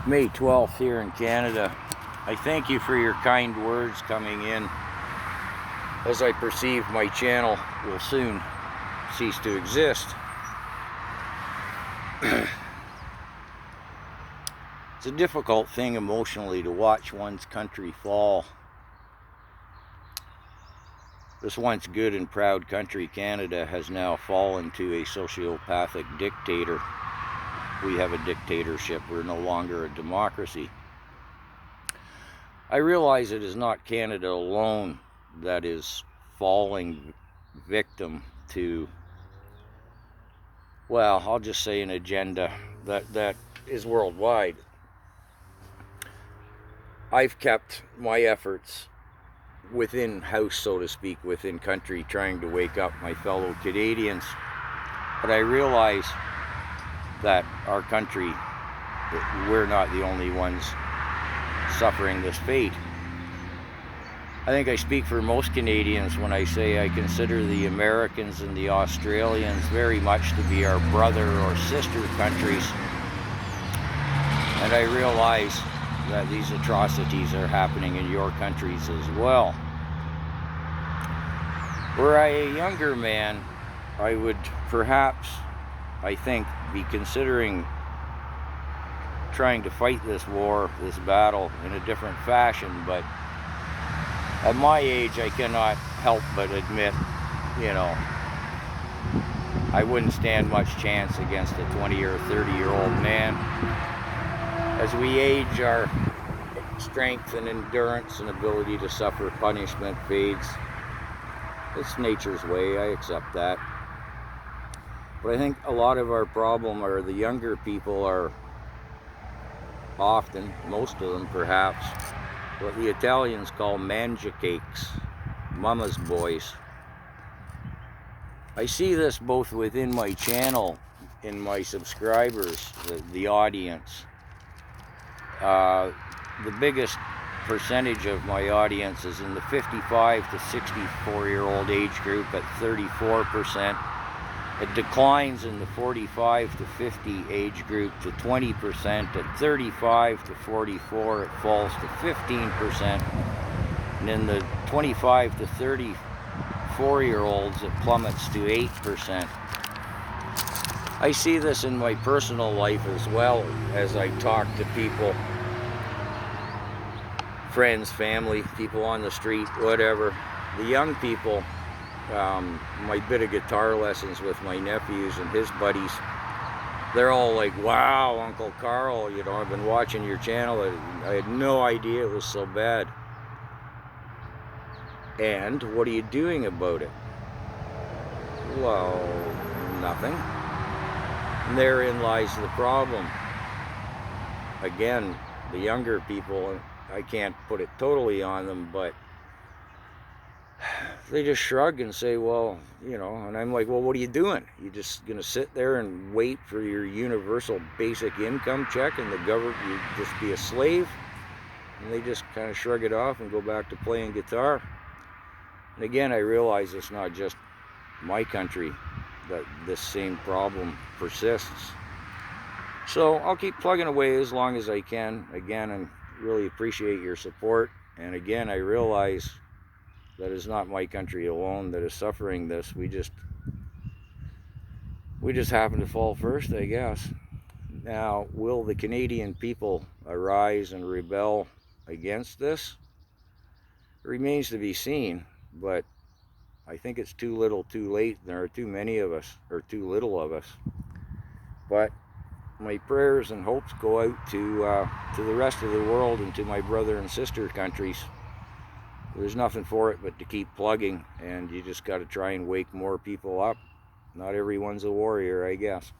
May 12th here in Canada. I thank you for your kind words coming in, as I perceive my channel will soon cease to exist. It's a difficult thing emotionally to watch one's country fall. This once good and proud country, Canada, has now fallen to a sociopathic dictator. We have a dictatorship. We're no longer a democracy. I realize it is not Canada alone that is falling victim to, well, I'll just say an agenda that is worldwide. I've kept my efforts within house, so to speak, within country, trying to wake up my fellow Canadians. But I realize that our country, we're not the only ones suffering this fate. I think I speak for most Canadians when I say I consider the Americans and the Australians very much to be our brother or sister countries. And I realize that these atrocities are happening in your countries as well. Were I a younger man, I would perhaps, I think, be considering trying to fight this war, this battle, in a different fashion. But at my age, I cannot help but admit, I wouldn't stand much chance against a 20 or 30-year-old man. As we age, our strength and endurance and ability to suffer punishment fades. It's nature's way, I accept that. But I think a lot of our problem are the younger people are often, most of them perhaps, what the Italians call mangiacakes, mama's boys. I see this both within my channel, in my subscribers, the audience. The biggest percentage of my audience is in the 55 to 64-year-old age group at 34%. It declines in the 45 to 50 age group to 20%. At 35 to 44, it falls to 15%. And in the 25 to 34-year-olds, it plummets to 8%. I see this in my personal life as well as I talk to people, friends, family, people on the street, whatever. The young people, my bit of guitar lessons with my nephews and his buddies, they're all like, wow, Uncle Carl, I've been watching your channel. I had no idea it was so bad. And what are you doing about it? Well, nothing. And therein lies the problem. Again, the younger people, I can't put it totally on them, but they just shrug and say, well, and I'm like, well, what are you doing? You just gonna sit there and wait for your universal basic income check and the government, you just be a slave? And they just kind of shrug it off and go back to playing guitar. And again, I realize it's not just my country that this same problem persists. So I'll keep plugging away as long as I can. Again, I really appreciate your support. And again, I realize that it's not my country alone that is suffering this. We just happen to fall first, I guess. Now, will the Canadian people arise and rebel against this? It remains to be seen, but I think it's too little too late. There are too many of us, or too little of us. But my prayers and hopes go out to the rest of the world and to my brother and sister countries. There's nothing for it but to keep plugging, and you just got to try and wake more people up. Not everyone's a warrior, I guess.